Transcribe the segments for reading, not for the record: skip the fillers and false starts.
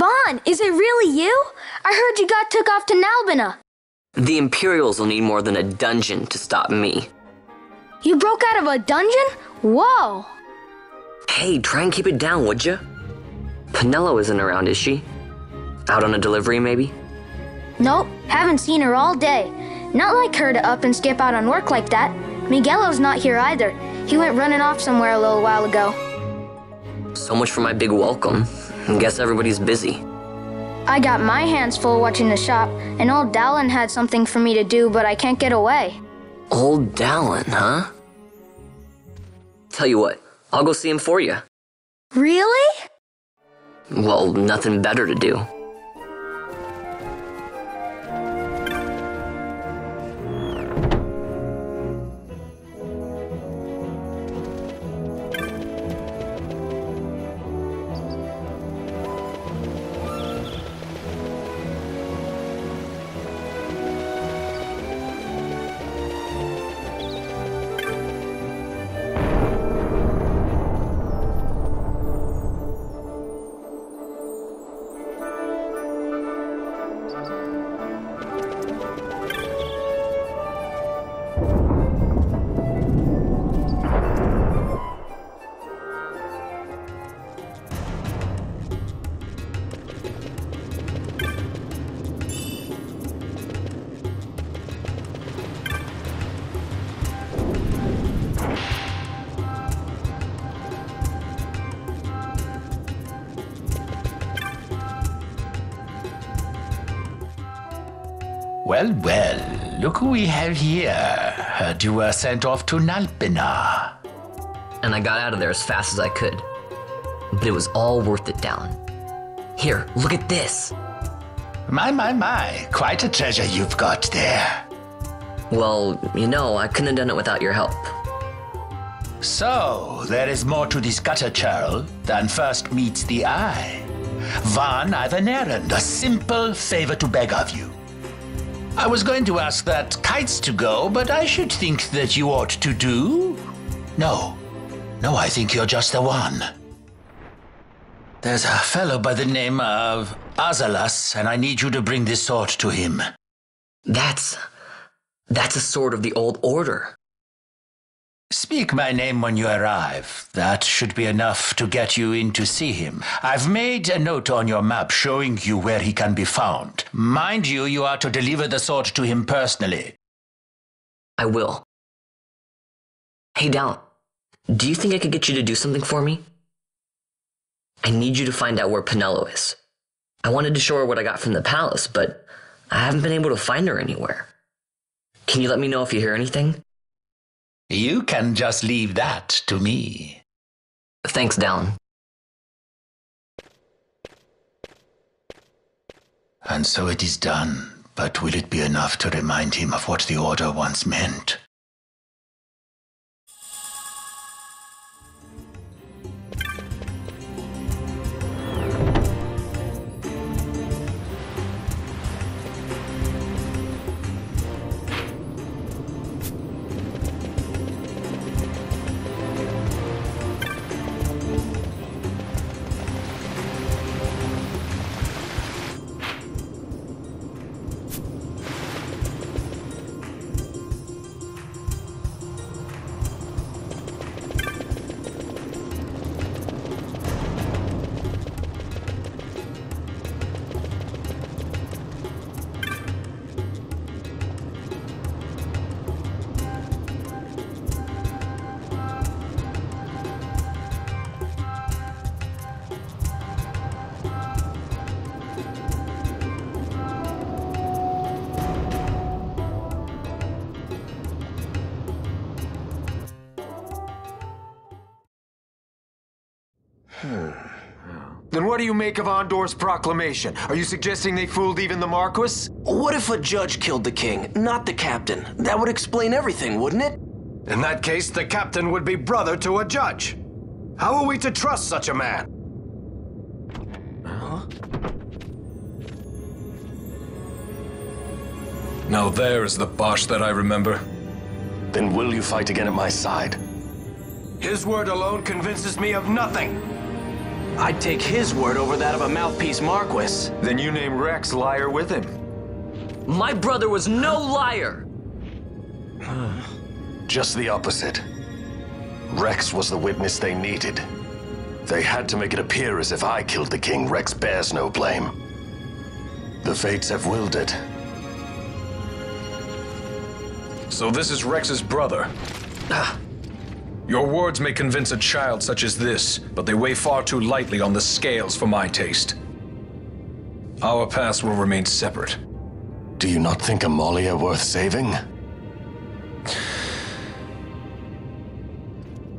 Vaughn, is it really you? I heard you got took off to Nalbina. The Imperials will need more than a dungeon to stop me. You broke out of a dungeon? Whoa! Hey, try and keep it down, would you? Penelo isn't around, is she? Out on a delivery, maybe? Nope, haven't seen her all day. Not like her to up and skip out on work like that. Miguelo's not here either. He went running off somewhere a little while ago. So much for my big welcome. Guess everybody's busy. I got my hands full watching the shop, and old Dallin had something for me to do, but I can't get away. Old Dallin, huh? Tell you what, I'll go see him for you. Really? Well, nothing better to do. Well, well, look who we have here. Heard you were sent off to Nalbina. And I got out of there as fast as I could. But it was all worth it, Dallin. Here, look at this. My, quite a treasure you've got there. Well, you know, I couldn't have done it without your help. So, there is more to this gutter churl than first meets the eye. Vaughn, I've an errand, a simple favor to beg of you. I was going to ask that kites to go, but I should think that you ought to do. No, I think you're just the one. There's a fellow by the name of Azalas, and I need you to bring this sword to him. That's a sword of the old order. Speak my name when you arrive. That should be enough to get you in to see him. I've made a note on your map showing you where he can be found. Mind you, you are to deliver the sword to him personally. I will. Hey, Dallin, do you think I could get you to do something for me? I need you to find out where Penelo is. I wanted to show her what I got from the palace, but I haven't been able to find her anywhere. Can you let me know if you hear anything? You can just leave that to me. Thanks, Dallin. And so it is done, but will it be enough to remind him of what the Order once meant? Then what do you make of Andor's proclamation? Are you suggesting they fooled even the Marquis? What if a judge killed the king, not the captain? That would explain everything, wouldn't it? In that case, the captain would be brother to a judge. How are we to trust such a man? Huh? Now there is the Bosch that I remember. Then will you fight again at my side? His word alone convinces me of nothing. I'd take his word over that of a mouthpiece Marquis. Then you name Rex liar with him. My brother was no liar! Just the opposite. Rex was the witness they needed. They had to make it appear as if I killed the king. Rex bears no blame. The fates have willed it. So this is Rex's brother. Your words may convince a child such as this, but they weigh far too lightly on the scales for my taste. Our paths will remain separate. Do you not think Amalia worth saving?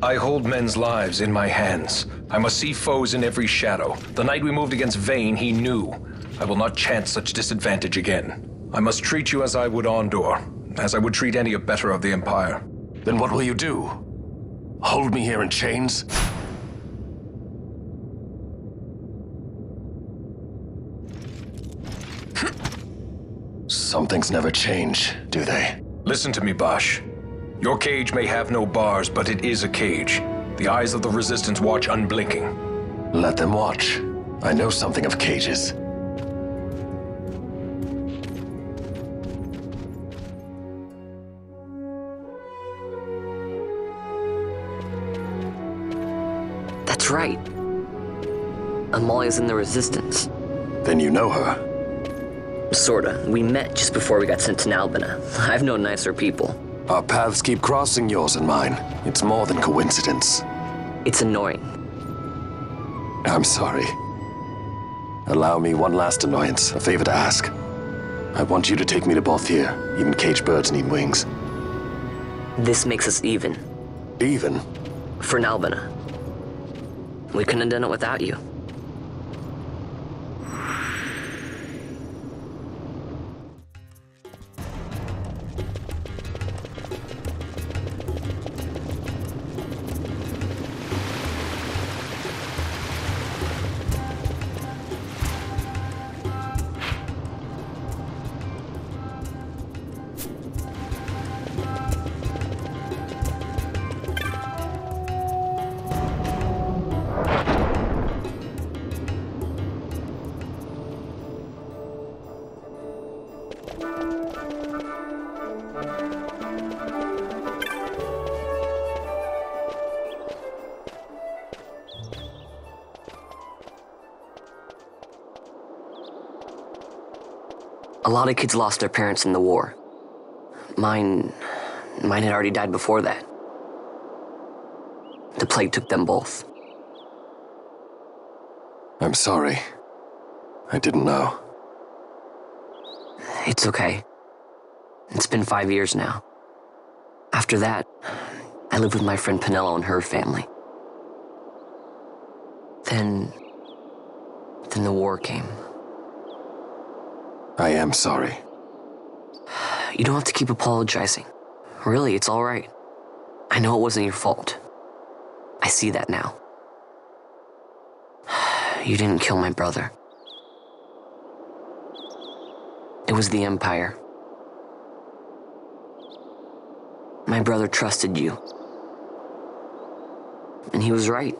I hold men's lives in my hands. I must see foes in every shadow. The night we moved against Vayne, he knew. I will not chance such disadvantage again. I must treat you as I would Ondor, as I would treat any abettor of the Empire. Then what will you do? Hold me here in chains? Some things never change, do they? Listen to me, Bosch. Your cage may have no bars, but it is a cage. The eyes of the Resistance watch unblinking. Let them watch. I know something of cages. That's right. Amalia's in the Resistance. Then you know her. Sorta. We met just before we got sent to Nalbina. I've known nicer people. Our paths keep crossing, yours and mine. It's more than coincidence. It's annoying. I'm sorry. Allow me one last annoyance, a favor to ask. I want you to take me to Balthier. Even caged birds need wings. This makes us even. Even? For Nalbina. We couldn't have done it without you. A lot of kids lost their parents in the war. Mine had already died before that. The plague took them both. I'm sorry. I didn't know. It's okay. It's been 5 years now. After that, I lived with my friend Pinello and her family. Then the war came. I am sorry. You don't have to keep apologizing. Really, it's all right. I know it wasn't your fault. I see that now. You didn't kill my brother. It was the Empire. My brother trusted you. And he was right.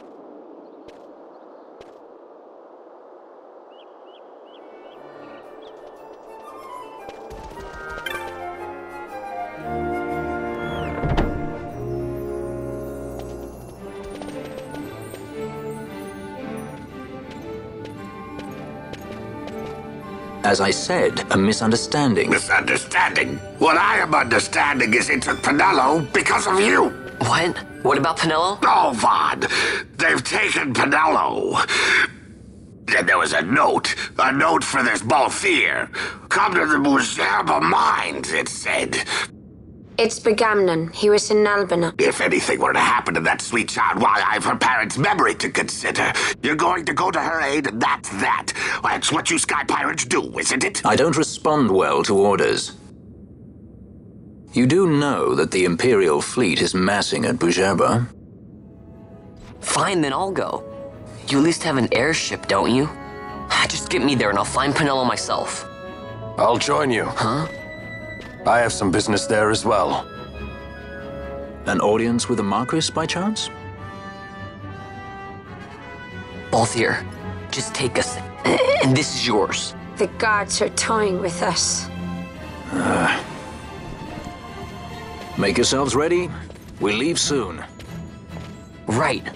As I said, a misunderstanding. Misunderstanding? What I am understanding is it took Pinello because of you. What? What about Pinello? Oh, Vaughn. They've taken Pinello. And there was a note for this Balthier. Come to the Bhujerba mines, it said. It's Begamnon. He was in Nalbina. If anything were to happen to that sweet child, why, I've her parents' memory to consider. You're going to go to her aid, and that's that. That's what you sky pirates do, isn't it? I don't respond well to orders. You do know that the Imperial fleet is massing at Bhujerba? Fine, then I'll go. You at least have an airship, don't you? Just get me there and I'll find Pinello myself. I'll join you. Huh? I have some business there as well. An audience with the Marquis, by chance? Balthier, just take us, and this is yours. The gods are toying with us. Make yourselves ready. We leave soon. Right.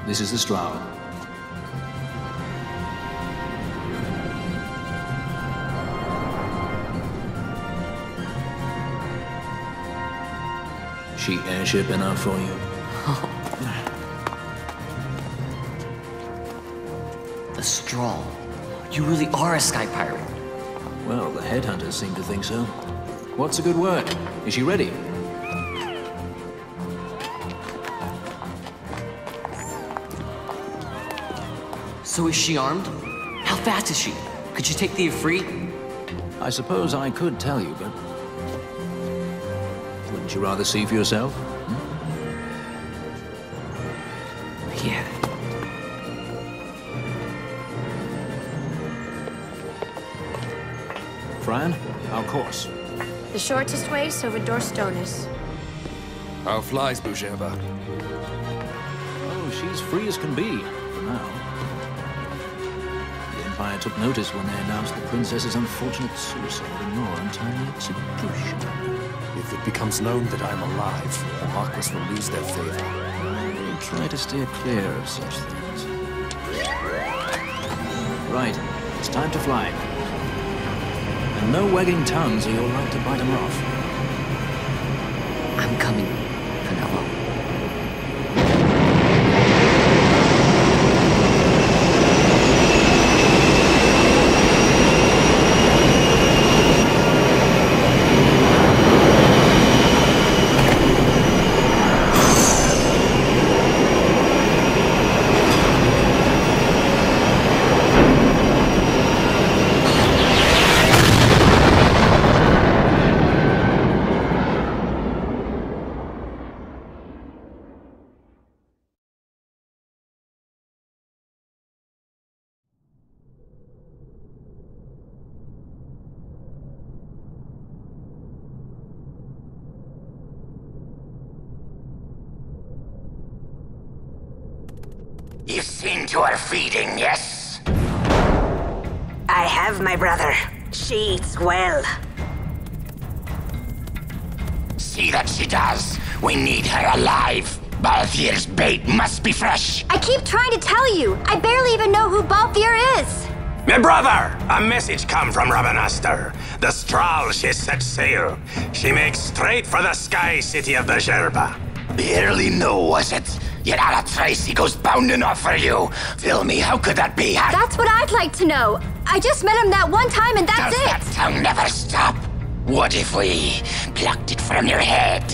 This is the Stroud. She airship enough for you? The Strahl. You really are a sky pirate. Well, the headhunters seem to think so. What's a good word? Is she ready? So is she armed? How fast is she? Could she take the Ifrit? I suppose I could tell you, but... wouldn't you rather see for yourself? Yeah. Fran, our course. The shortest way is over Dorstones. How flies Bhujerba? Oh, she's free as can be, for now. The Empire took notice when they announced the princess's unfortunate suicide and more untimely execution. If it becomes known that I'm alive, the Marquis will lose their favor. We'll try to steer clear of such things. Right, it's time to fly. And no wagging tongues or you'll like to bite them off. I'm coming, Penelo. You've seen to her feeding, yes? I have, my brother. She eats well. See that she does. We need her alive. Balthier's bait must be fresh. I keep trying to tell you. I barely even know who Balthier is. My brother, a message come from Rabanastre. The Strahl, she set sail. She makes straight for the sky city of Bhujerba. Barely know, was it? Yet a Tracy goes bounding off for you. Tell me, how could that be? That's what I'd like to know. I just met him that one time and that's Does that tongue never stop? What if we plucked it from your head?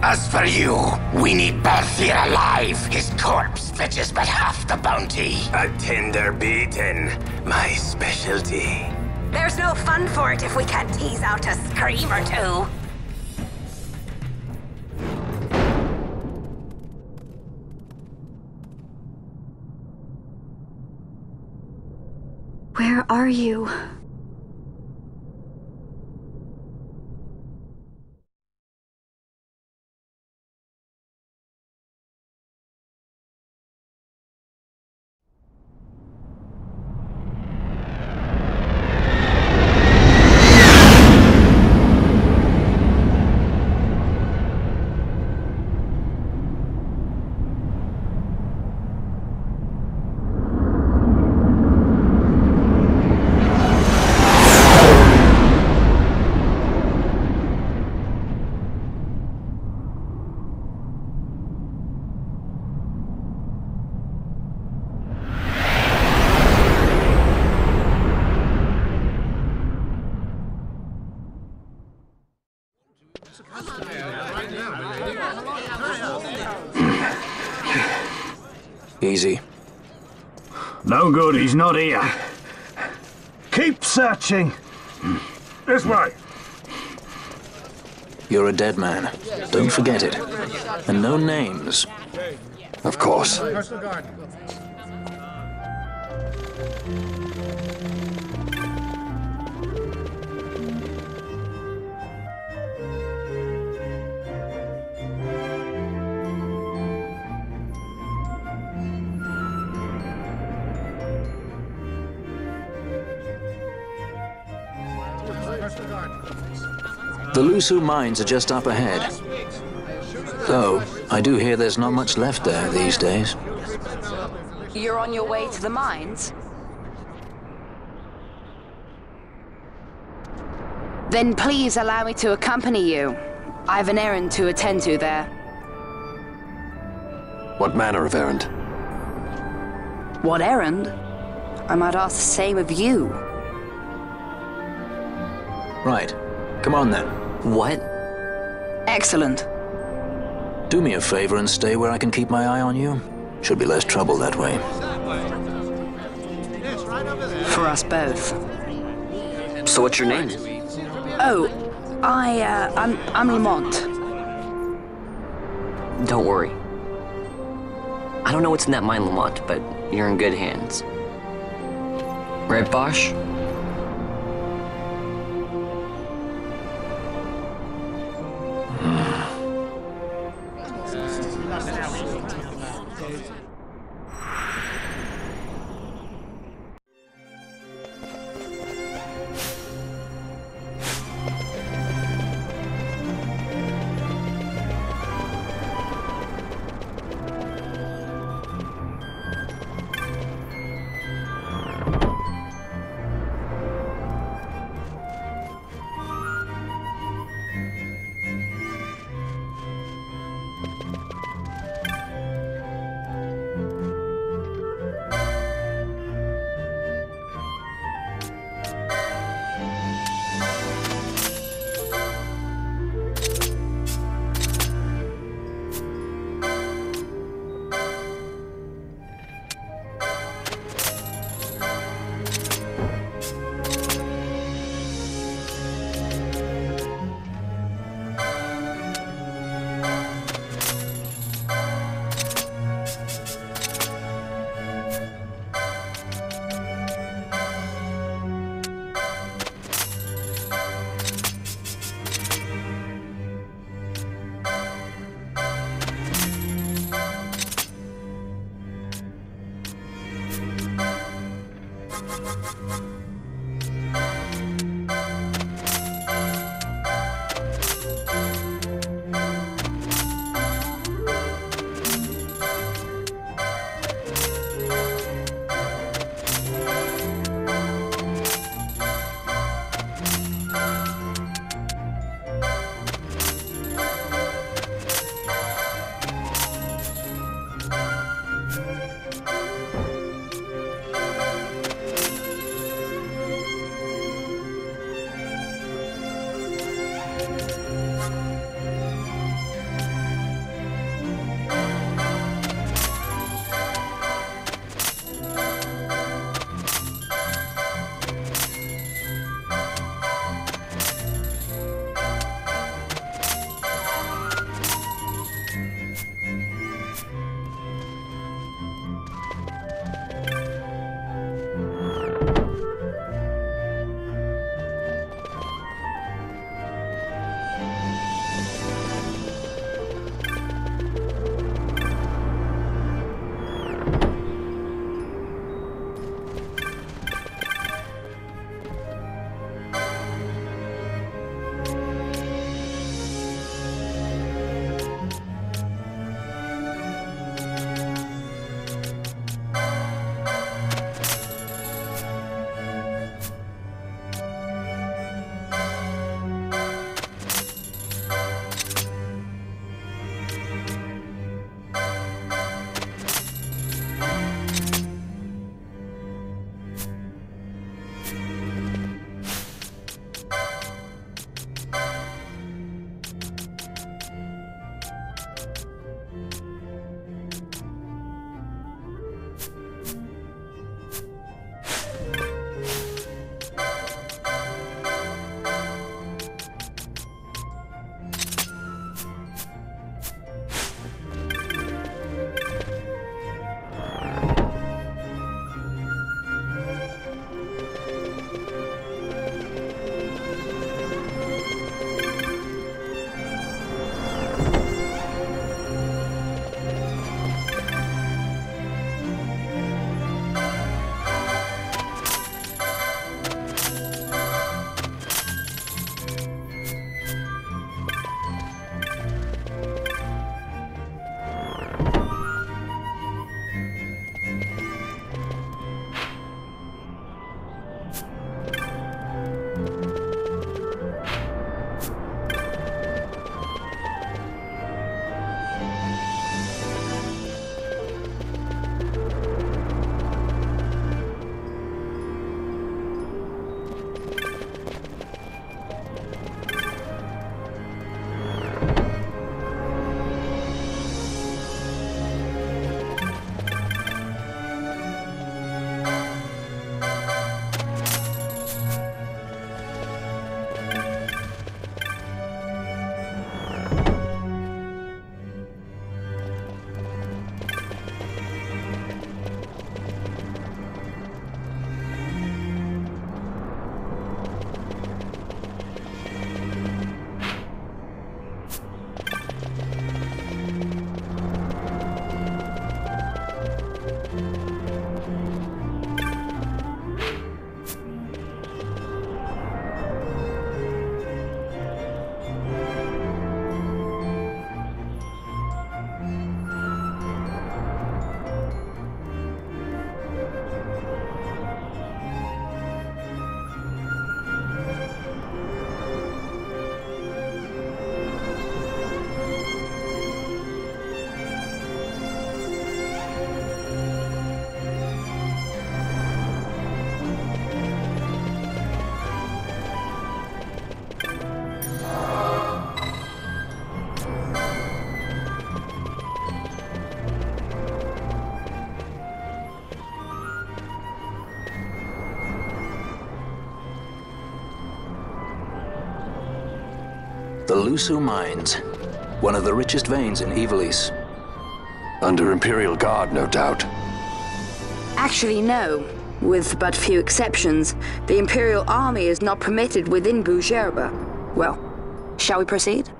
As for you, we need Balthier alive. His corpse fetches but half the bounty. A tender beating, my specialty. There's no fun for it if we can't tease out a scream or two. Where are you? Easy. No good, he's not here. Keep searching. This way. You're a dead man. Don't forget it. And no names. Of course. The Lhusu mines are just up ahead. Though, I do hear there's not much left there these days. You're on your way to the mines? Then please allow me to accompany you. I have an errand to attend to there. What manner of errand? What errand? I might ask the same of you. Right. Come on then. What? Excellent. Do me a favor and stay where I can keep my eye on you. Should be less trouble that way. For us both. So what's your name? Oh, I'm Lamont. Don't worry. I don't know what's in that mine, Lamont, but you're in good hands. Right, Bosch? The Lhusu mines, one of the richest veins in Ivalice. Under Imperial Guard, no doubt. Actually, no. With but few exceptions, the Imperial Army is not permitted within Bhujerba. Well, shall we proceed?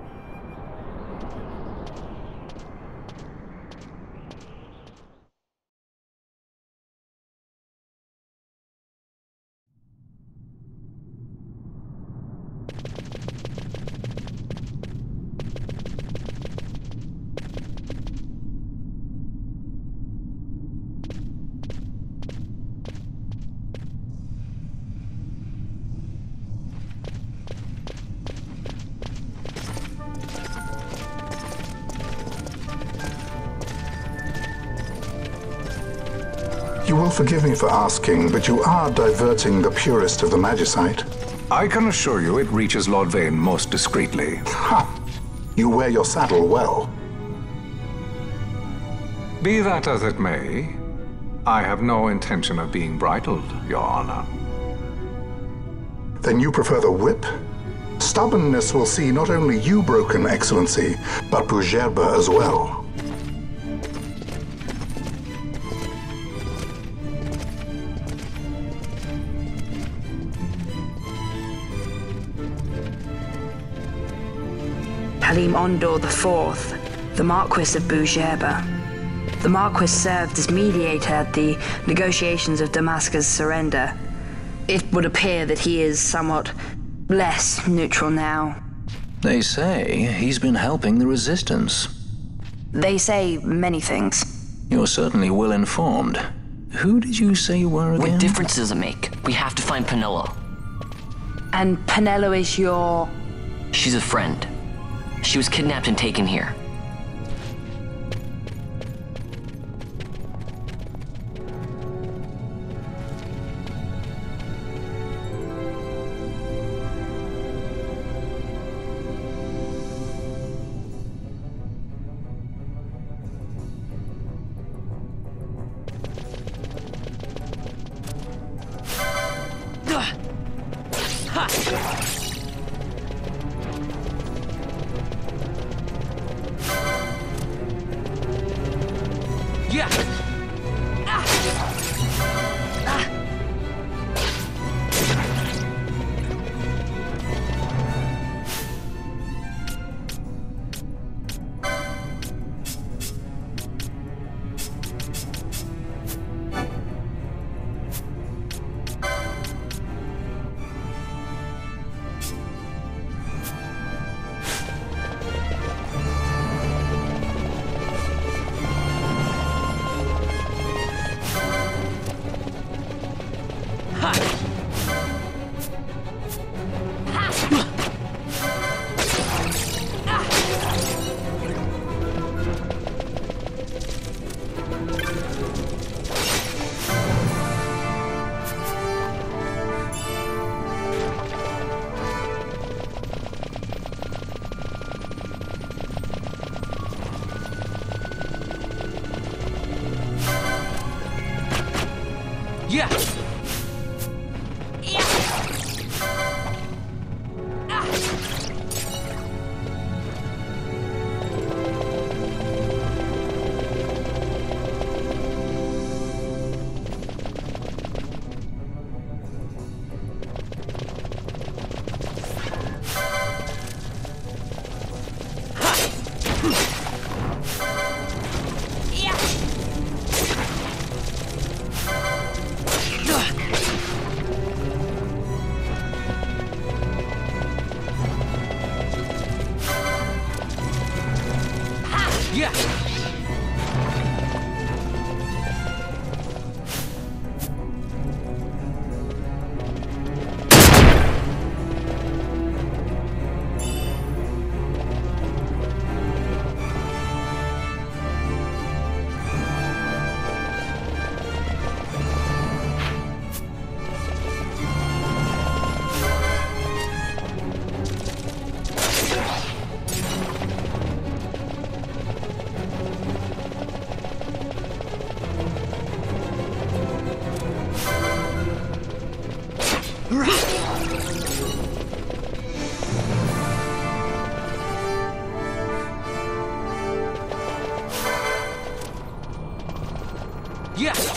You will forgive me for asking, but you are diverting the purest of the Magicite. I can assure you it reaches Lord Vane most discreetly. Ha! You wear your saddle well. Be that as it may, I have no intention of being bridled, Your Honor. Then you prefer the whip? Stubbornness will see not only you broken, Excellency, but Bhujerba as well. Halim Ondor IV, the Marquis of Bhujerba. The Marquis served as mediator at the negotiations of Damascus' surrender. It would appear that he is somewhat less neutral now. They say he's been helping the resistance. They say many things. You're certainly well informed. Who did you say you were again? What difference does it make? We have to find Penelo. And Penelo is your... She's a friend. She was kidnapped and taken here. Yeah.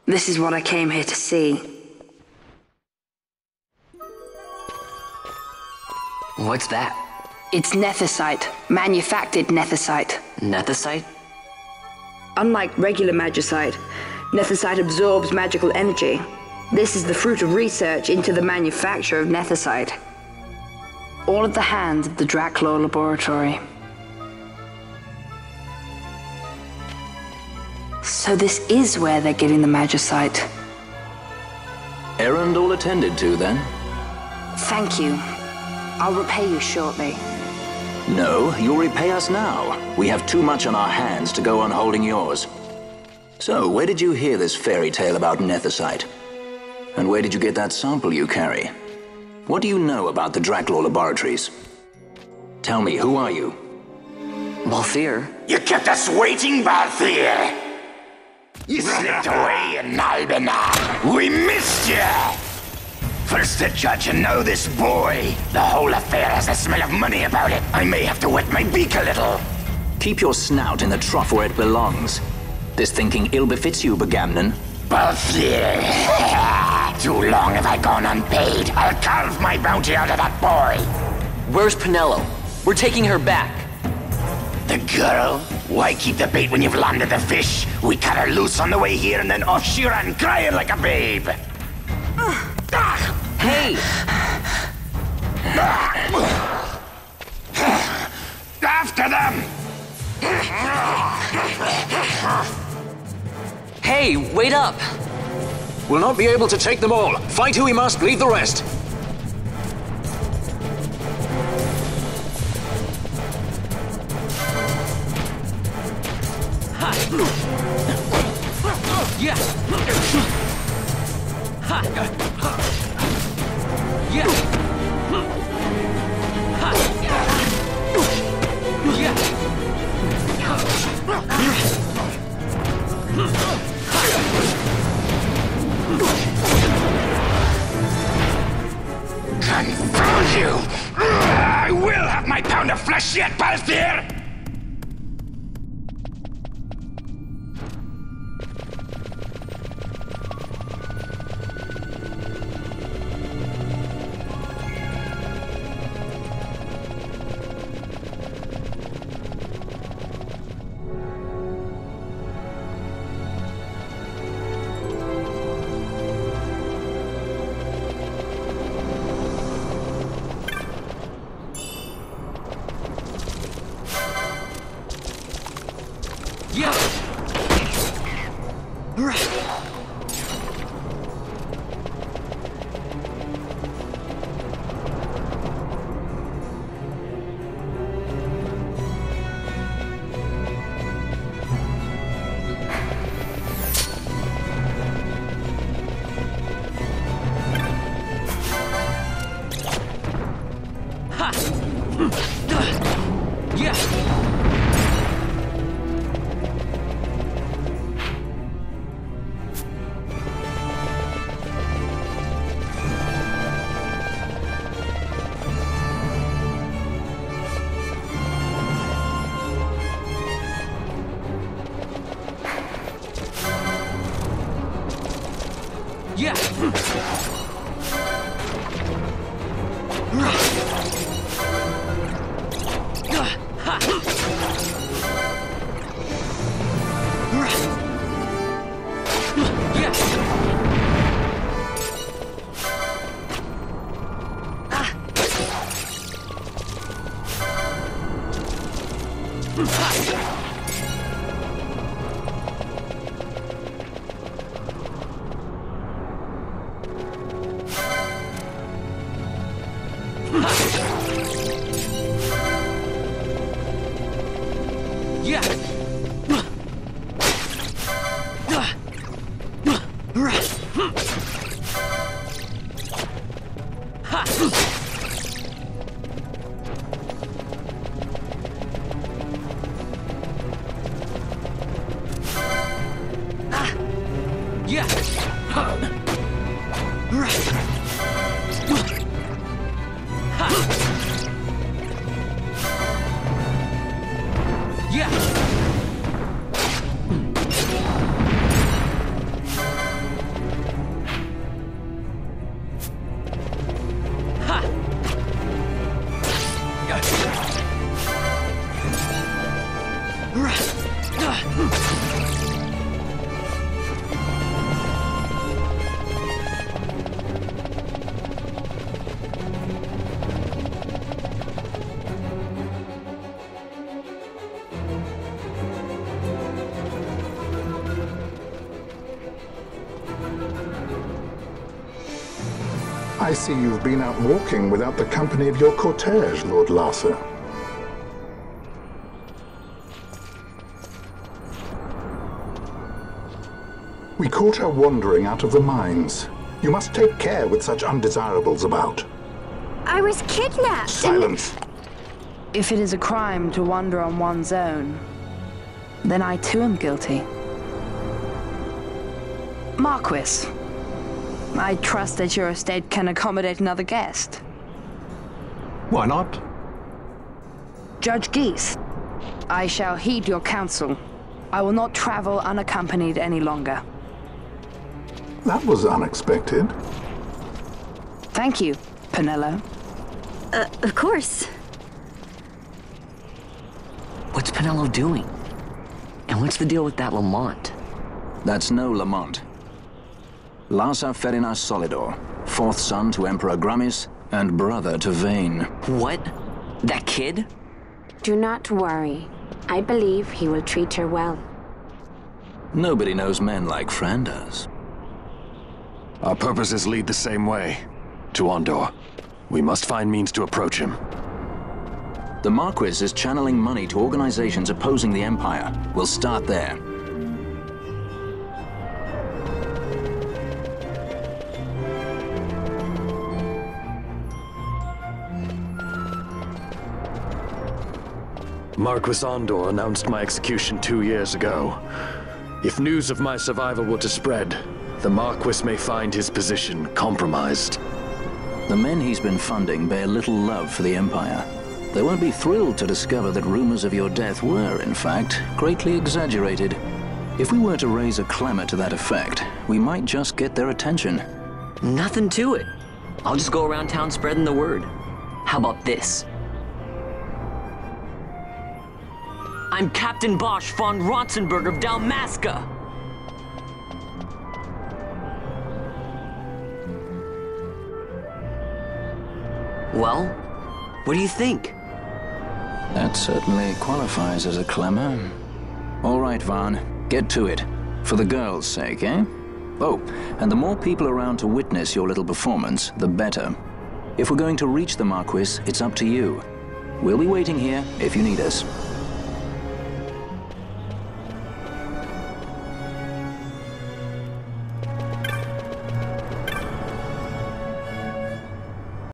This is what I came here to see. What's that? It's nethicite. Manufactured nethicite. Nethicite? Unlike regular magicite, nethicite absorbs magical energy. This is the fruit of research into the manufacture of nethicite. All at the hands of the Draclaw Laboratory. So this is where they're getting the magicite. Errand all attended to, then? Thank you. I'll repay you shortly. No, you'll repay us now. We have too much on our hands to go on holding yours. So, where did you hear this fairy tale about nethicite? And where did you get that sample you carry? What do you know about the Draclaw Laboratories? Tell me, who are you? Balthier. You kept us waiting, Balthier! You slipped away in Albina! We missed you! First the judge and now this boy. The whole affair has a smell of money about it. I may have to wet my beak a little. Keep your snout in the trough where it belongs. This thinking ill befits you, Begamnon. Balthier! Too long have I gone unpaid. I'll carve my bounty out of that boy. Where's Penelo? We're taking her back. The girl? Why keep the bait when you've landed the fish? We cut her loose on the way here and then off she ran crying like a babe. Hey! After them! Hey, wait up! We'll not be able to take them all. Fight who we must, leave the rest. Yeah! Ha! Yeah! Ha! Yeah! Confound you! I will have my pound of flesh yet, Balthier! I see you've been out walking without the company of your cortege, Lord Larsa. We caught her wandering out of the mines. You must take care with such undesirables about. I was kidnapped. Silence. If it is a crime to wander on one's own, then I too am guilty. Marquis, I trust that your estate can accommodate another guest. Why not? Judge Geese, I shall heed your counsel. I will not travel unaccompanied any longer. That was unexpected. Thank you, Penelo. Of course. What's Penelo doing? And what's the deal with that Lamont? That's no Lamont. Larsa Ferinas Solidor, fourth son to Emperor Gramis and brother to Vane. What? That kid? Do not worry. I believe he will treat her well. Nobody knows men like Fran does. Our purposes lead the same way. To Ondor. We must find means to approach him. The Marquis is channeling money to organizations opposing the Empire. We'll start there. Marquis Ondor announced my execution 2 years ago. If news of my survival were to spread, the Marquis may find his position compromised. The men he's been funding bear little love for the Empire. They won't be thrilled to discover that rumors of your death were, in fact, greatly exaggerated. If we were to raise a clamor to that effect, we might just get their attention. Nothing to it. I'll just go around town spreading the word. How about this? I'm Captain Bosch von Rotzenberg of Dalmasca! Well, what do you think? That certainly qualifies as a clamor. All right, Van, get to it. For the girls' sake, eh? Oh, and the more people around to witness your little performance, the better. If we're going to reach the Marquis, it's up to you. We'll be waiting here if you need us.